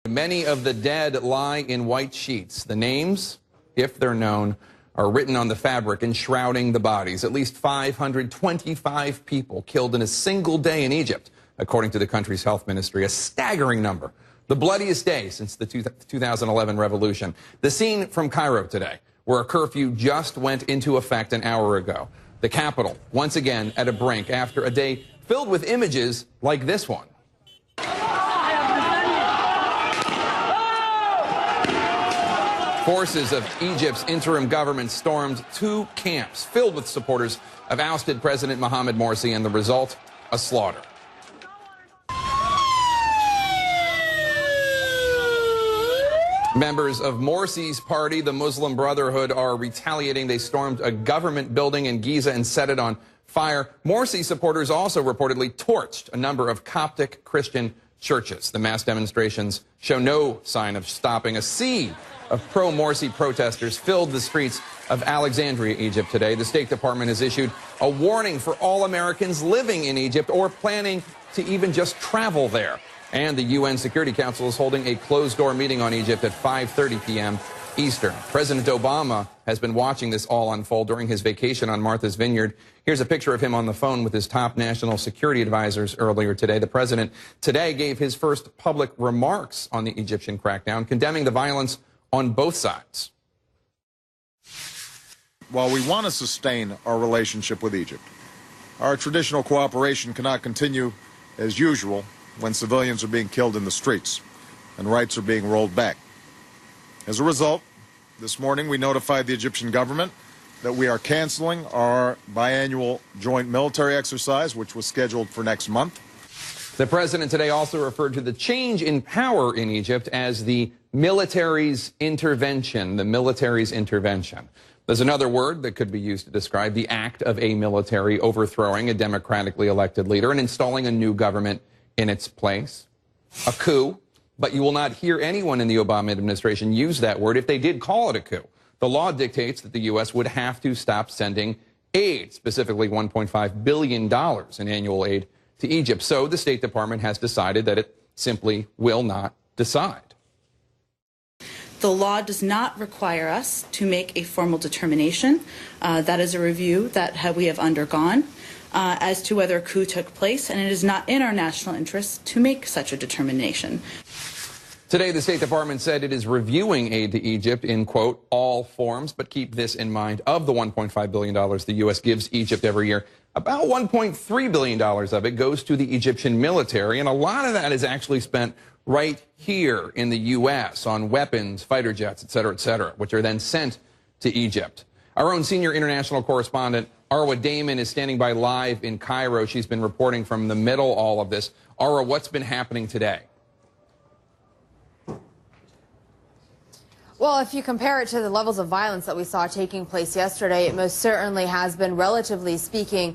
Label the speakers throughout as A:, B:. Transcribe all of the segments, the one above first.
A: Many of the dead lie in white sheets. The names, if they're known, are written on the fabric enshrouding the bodies. At least 525 people killed in a single day in Egypt, according to the country's health ministry, a staggering number. The bloodiest day since the 2011 revolution. The scene from Cairo today, where a curfew just went into effect an hour ago. The capital, once again, at a brink after a day filled with images like this one. Forces of Egypt's interim government stormed two camps filled with supporters of ousted President Mohamed Morsi, and the result, a slaughter. Members of Morsi's party, the Muslim Brotherhood, are retaliating. They stormed a government building in Giza and set it on fire. Morsi supporters also reportedly torched a number of Coptic Christian churches. The mass demonstrations show no sign of stopping. A sea of pro-Morsi protesters filled the streets of Alexandria, Egypt today. The State Department has issued a warning for all Americans living in Egypt or planning to even just travel there. And the UN Security Council is holding a closed-door meeting on Egypt at 5:30 p.m. Eastern. President Obama has been watching this all unfold during his vacation on Martha's Vineyard. Here's a picture of him on the phone with his top national security advisors earlier today. The president today gave his first public remarks on the Egyptian crackdown, condemning the violence on both sides.
B: While we want to sustain our relationship with Egypt, our traditional cooperation cannot continue as usual when civilians are being killed in the streets and rights are being rolled back. As a result, this morning we notified the Egyptian government that we are canceling our biannual joint military exercise, which was scheduled for next month.
A: The president today also referred to the change in power in Egypt as the military's intervention. The military's intervention. There's another word that could be used to describe the act of a military overthrowing a democratically elected leader and installing a new government in its place. A coup. But you will not hear anyone in the Obama administration use that word if they did call it a coup. The law dictates that the U.S. would have to stop sending aid, specifically $1.5 billion in annual aid to Egypt. So the State Department has decided that it simply will not decide.
C: The law does not require us to make a formal determination. That is a review that we have undergone as to whether a coup took place, and it is not in our national interest to make such a determination.
A: Today, the State Department said it is reviewing aid to Egypt in, quote, all forms. But keep this in mind. Of the $1.5 billion the U.S. gives Egypt every year, about $1.3 billion of it goes to the Egyptian military. And a lot of that is actually spent right here in the U.S. on weapons, fighter jets, et cetera, which are then sent to Egypt. Our own senior international correspondent, Arwa Damon, is standing by live in Cairo. She's been reporting from the middle of all of this. Arwa, what's been happening today?
D: Well, if you compare it to the levels of violence that we saw taking place yesterday, it most certainly has been, relatively speaking,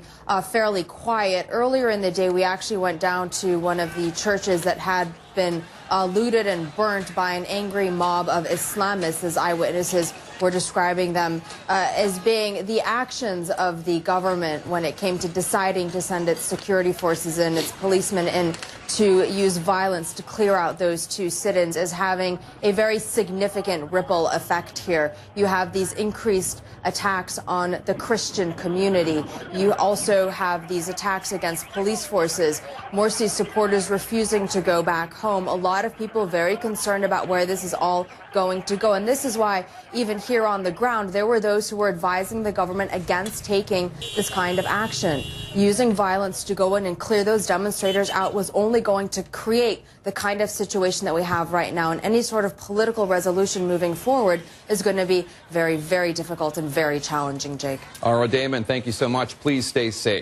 D: fairly quiet. Earlier in the day, we actually went down to one of the churches that had been looted and burnt by an angry mob of Islamists, as eyewitnesses were describing them as being the actions of the government when it came to deciding to send its security forces in, its policemen in, to use violence to clear out those two sit-ins, as having a very significant ripple effect here. You have these increased attacks on the Christian community. You also have these attacks against police forces. Morsi supporters refusing to go back home. A lot of people very concerned about where this is all going to go. And this is why even here on the ground, there were those who were advising the government against taking this kind of action. Using violence to go in and clear those demonstrators out was only going to create the kind of situation that we have right now. And any sort of political resolution moving forward is going to be very, very difficult and very challenging, Jake.
A: Arwa Damon, thank you so much. Please stay safe.